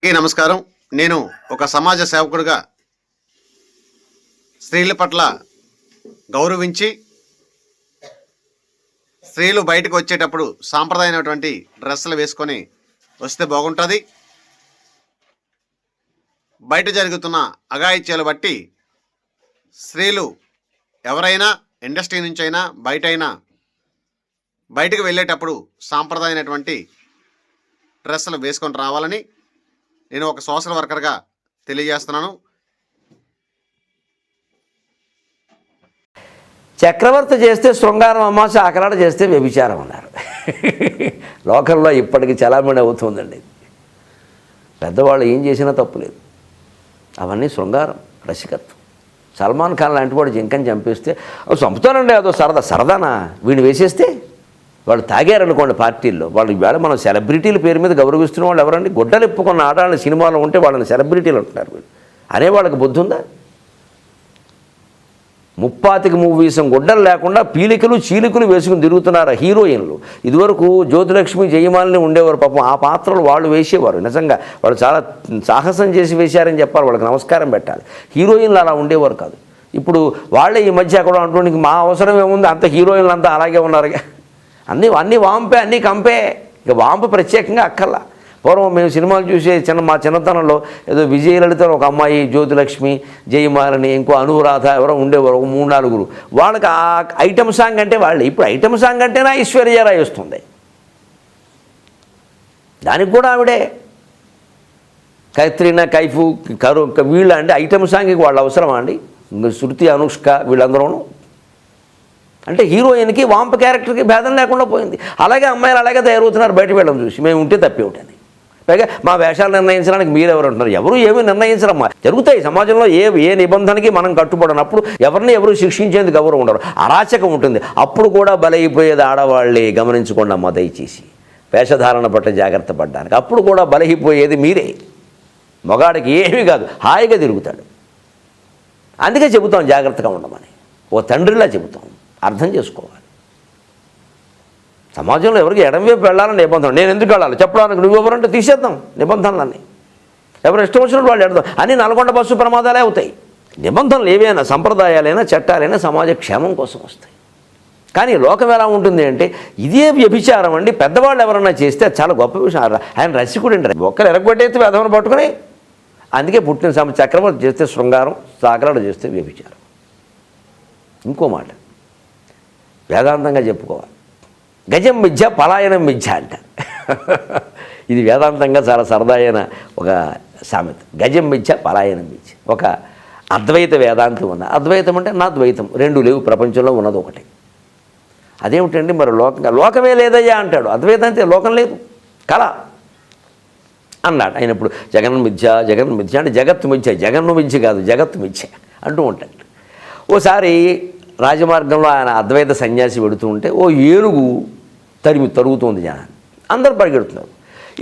నమస్కారం. నేను ఒక సమాజ సేవకుడిగా స్త్రీల పట్ల గౌరవించి స్త్రీలు బయటకు వచ్చేటప్పుడు సాంప్రదాయమైనటువంటి డ్రెస్సులు వేసుకొని వస్తే బాగుంటుంది. బయట జరుగుతున్న అఘాయిత్యాలు బట్టి స్త్రీలు ఎవరైనా ఇండస్ట్రీ నుంచి అయినా బయటకు వెళ్ళేటప్పుడు సాంప్రదాయమైనటువంటి డ్రెస్సులు వేసుకొని రావాలని నేను ఒక సోషల్ వర్కర్గా తెలియజేస్తున్నాను. చక్రవర్తి చేస్తే శృంగారం అమ్మ, చాకలాట చేస్తే వ్యభిచారం అన్నారు. లోకంలో ఇప్పటికి చలామణి అవుతుందండి. పెద్దవాళ్ళు ఏం చేసినా తప్పులేదు. అవన్నీ శృంగారం, రసికత్వం. సల్మాన్ ఖాన్ లాంటి వాడు జింకని చంపేస్తే చంపుతానండి, అదో సరదానా వీడిని వేసేస్తే వాళ్ళు తాగారనుకోండి పార్టీల్లో. వాళ్ళు ఈవేళ మనం సెలబ్రిటీల పేరు మీద గౌరవిస్తున్న వాళ్ళు ఎవరండి? గుడ్డలు ఇప్పుకున్న ఆడాళ్ళ సినిమాలో ఉంటే వాళ్ళని సెలబ్రిటీలు అంటున్నారు. వీళ్ళు అనేవాళ్ళకి బుద్ధి ఉందా? 35 మూవీసం గుడ్డలు లేకుండా పీలికలు చీలికలు వేసుకుని తిరుగుతున్నారు హీరోయిన్లు. ఇదివరకు జ్యోతిలక్ష్మి, జయమాలిని ఉండేవారు. పాపం ఆ పాత్రలు వాళ్ళు వేసేవారు. నిజంగా వాళ్ళు చాలా సాహసం చేసి వేశారని చెప్పాలి, వాళ్ళకి నమస్కారం పెట్టాలి. హీరోయిన్లు అలా ఉండేవారు కాదు. ఇప్పుడు వాళ్ళే ఈ మధ్య కూడా అంటూ మా అవసరం ఏముంది, అంత హీరోయిన్లు అంతా అలాగే ఉన్నారుగా. అన్నీ వాంపే, అన్నీ కంపే. ఇక వాంపు ప్రత్యేకంగా అక్కర్లా. పూర్వం మేము సినిమాలు చూసే మా చిన్నతనంలో ఏదో విజయలలిత ఒక అమ్మాయి, జ్యోతిలక్ష్మి, జయమాలిని, ఇంకో అనురాధ ఎవరో ఉండేవారు, ఒక 3-4. వాళ్ళకి ఆ ఐటమ్ సాంగ్ అంటే వాళ్ళే. ఇప్పుడు ఐటమ్ సాంగ్ అంటేనే ఐశ్వర్యరాయ్ వస్తుంది. దానికి కూడా ఆవిడే కైత్రీనా కైఫ్ వీళ్ళ అంటే ఐటమ్ సాంగ్కి వాళ్ళు అవసరమా అండి? శృతి, అనుష్క వీళ్ళందరూను అంటే హీరోయిన్కి వాంప క్యారెక్టర్కి భేదం లేకుండా పోయింది. అలాగే అమ్మాయిలు అలాగే తయారవుతున్నారు బయట వెళ్ళడం చూసి. మేము ఉంటే తప్పేమిటని. పైగా మా వేషాలు నిర్ణయించడానికి మీరెవరు అంటున్నారు? ఎవరు ఏమీ నిర్ణయించరమ్మా. జరుగుతాయి సమాజంలో. ఏ నిబంధనకి మనం కట్టుబడినప్పుడు ఎవరు శిక్షించేందుకు ఎవరు ఉండరు. అరాచకం ఉంటుంది. అప్పుడు కూడా బలైపోయేది ఆడవాళ్ళే. గమనించుకోండి అమ్మ దయచేసి, వేషధారణ పట్ల జాగ్రత్త పడ్డానికి. అప్పుడు కూడా బలైపోయేది మీరే. మగాడికి ఏమీ కాదు, హాయిగా తిరుగుతాడు. అందుకే చెబుతాం జాగ్రత్తగా ఉండమని. ఓ తండ్రిలా చెబుతాం. అర్థం చేసుకోవాలి. సమాజంలో ఎవరికి ఎడంవైపు వెళ్ళాలని నిబంధన. నేను ఎందుకు వెళ్ళాలి చెప్పడానికి? నువ్వెవరంటే తీసేద్దాం నిబంధనలన్నీ. ఎవరు ఇష్టం వచ్చినట్టు వాళ్ళు ఎడదాం. అన్నీ నల్గొండ బస్సు ప్రమాదాలే అవుతాయి. నిబంధనలు ఏవైనా, సంప్రదాయాలైనా, చట్టాలైనా సమాజ క్షేమం కోసం వస్తాయి. కానీ లోకం ఎలా ఉంటుంది అంటే ఇదే వ్యభిచారం అండి. పెద్దవాళ్ళు ఎవరన్నా చేస్తే చాలా గొప్ప విషయం. ఆయన రసికుడు అండి. ఒక్కరు ఎరగొట్టేస్తే వేదమని పట్టుకుని. అందుకే పుట్టిన చక్రవర్తి చేస్తే శృంగారం, చాకలాట చేస్తే వ్యభిచారం. ఇంకో మాట వేదాంతంగా చెప్పుకోవాలి. గజం మిథ్య, పలాయనం మిథ్య అంట. ఇది వేదాంతంగా చాలా సరదా అయిన ఒక సామెత. గజం మిథ్య, పలాయనం మిథ్య. ఒక అద్వైత వేదాంతం ఉన్న. అద్వైతం అంటే నా ద్వైతం, 2 లేవు. ప్రపంచంలో ఉన్నది ఒకటి. అదేమిటండి మరి లోకమే లేదయ్యా అంటాడు. అద్వైతం అంటే లోకం లేదు, కళ అన్నాడు ఆయన. ఇప్పుడు జగన్ మిథ్య అంటే జగత్తు మిథ్య, జగన్ను మిథ్య కాదు, జగత్తు మిథ్య అంటూ ఉంటాడు. ఓసారి రాజమార్గంలో ఆయన అద్వైత సన్యాసి పెడుతూ ఉంటే ఓ ఏనుగు తరుగుతోంది జనాన్ని. అందరూ పరిగెడుతున్నారు.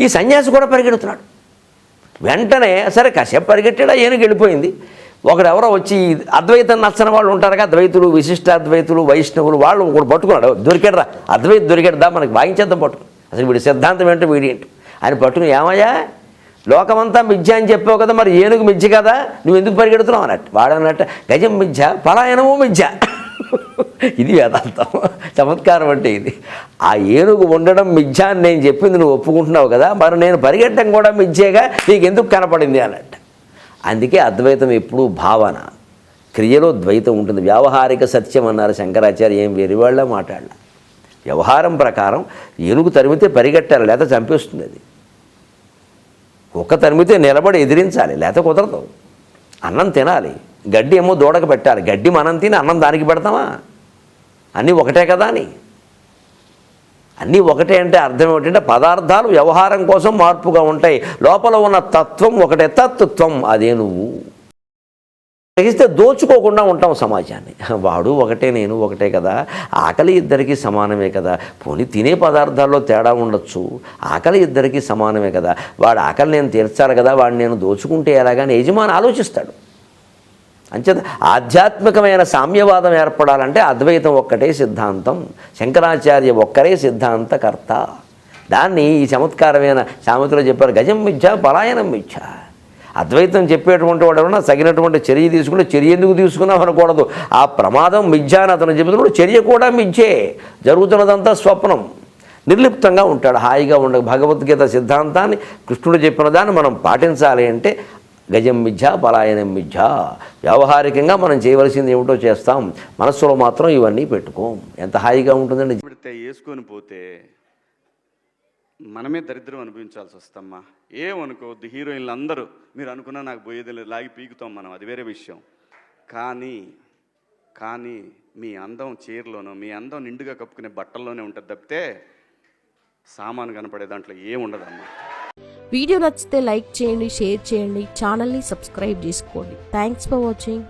ఈ సన్యాసి కూడా పరిగెడుతున్నాడు. వెంటనే సరే కాసేపు పరిగెట్టాడు, ఏనుగు వెళ్ళిపోయింది. ఒకడెవరో వచ్చి అద్వైతం నచ్చని వాళ్ళు ఉంటారుగా, ద్వైతులు, విశిష్టాద్వైతులు, వైష్ణవులు, వాళ్ళు ఒకడు పట్టుకున్నాడు. దొరికాడురా అద్వైత దొరికాడుదా, మనకి వాయించేద్దాం పట్టుకుని. అసలు వీడి సిద్ధాంతం ఏంటో వీడి ఏంటి ఆయన పట్టుకుని, ఏమయ్యా లోకమంతా మిథ్య అని చెప్పావు కదా, మరి ఏనుగు మిథ్య కదా, నువ్వు ఎందుకు పరిగెడుతున్నావు అన్నట్టు. వాడన్నట్టు గజం మిథ్య, పలాయనము మిథ్య. ఇది వేదాంతం. చమత్కారం అంటే ఇది. ఆ ఏనుగు ఉండడం మిథ్య అని నేను చెప్పింది నువ్వు ఒప్పుకుంటున్నావు కదా, మరి నేను పరిగెట్టడం కూడా మిథ్యేగా, నీకు ఎందుకు కనపడింది అన్నట్టు. అందుకే అద్వైతం ఎప్పుడూ భావన, క్రియలో ద్వైతం ఉంటుంది. వ్యావహారిక సత్యం అన్నారు శంకరాచార్య. ఏం వెరివాళ్ళ మాట్లాడాల. వ్యవహారం ప్రకారం ఏనుగు తరిమితే పరిగెట్టాలి, లేకపోతే చంపేస్తుంది. అది కుక్క తరిమితే నిలబడి ఎదిరించాలి, లేకపోతే కుదరదు. అన్నం తినాలి, గడ్డి ఏమో దూడకు పెట్టాలి. గడ్డి మనం తిని అన్నం దానికి పెడతామా? అన్నీ ఒకటే కదా అని. అన్నీ ఒకటే అంటే అర్థం ఏమిటంటే పదార్థాలు వ్యవహారం కోసం మార్పుగా ఉంటాయి. లోపల ఉన్న తత్వం ఒకటే, తత్వం అదే నువ్వు. గ్రహిస్తే దోచుకోకుండా ఉంటాం సమాజాన్ని. వాడు ఒకటే, నేను ఒకటే కదా, ఆకలి ఇద్దరికీ సమానమే కదా, పోనీ తినే పదార్థాల్లో తేడా ఉండొచ్చు, ఆకలి ఇద్దరికీ సమానమే కదా, వాడు ఆకలి నేను తీర్చాలి కదా, వాడిని నేను దోచుకుంటే ఎలాగని యజమాని ఆలోచిస్తాడు. అంచేత ఆధ్యాత్మికమైన సామ్యవాదం ఏర్పడాలంటే అద్వైతం ఒక్కటే సిద్ధాంతం, శంకరాచార్య ఒక్కరే సిద్ధాంతకర్త. దాన్ని ఈ చమత్కారమైన సామెతలో చెప్పారు, గజం మిథ్య పలాయనం మిథ్య. అద్వైతం చెప్పేటువంటి వాడు ఎవరన్నా తగినటువంటి చర్య తీసుకుంటే చర్య ఎందుకు తీసుకున్నాం అనకూడదు. ఆ ప్రమాదం మిథ్య అని అతను చెబుతున్నాడు, చర్య కూడా మిథ్యే, జరుగుతున్నదంతా స్వప్నం. నిర్లిప్తంగా ఉంటాడు, హాయిగా ఉండదు. భగవద్గీత సిద్ధాంతాన్ని కృష్ణుడు చెప్పిన దాన్ని మనం పాటించాలి అంటే గజం మిథ్య పలాయనం మిథ్య. వ్యవహారికంగా మనం చేయవలసింది ఏమిటో చేస్తాం, మనస్సులో మాత్రం ఇవన్నీ పెట్టుకోం. ఎంత హాయిగా ఉంటుందండి. పెడితే వేసుకొని పోతే మనమే దరిద్రం అనిపించాల్సి వస్తమ్మా. ఏమనుకోవద్దు, హీరోయిన్లు అందరూ మీరు అనుకున్నా నాకు పోయేది లేదు, లాగి పీకుతాం మనం, అది వేరే విషయం. కానీ మీ అందం చీరలోనో మీ అందం నిండుగా కప్పుకునే బట్టల్లోనే ఉంటుంది తప్పితే సామాను కనపడే దాంట్లో ఏముండదమ్మా. వీడియో నచ్చితే లైక్ చేయండి, షేర్ చేయండి, ఛానల్ని సబ్స్క్రైబ్ చేసుకోండి. Thanks for watching.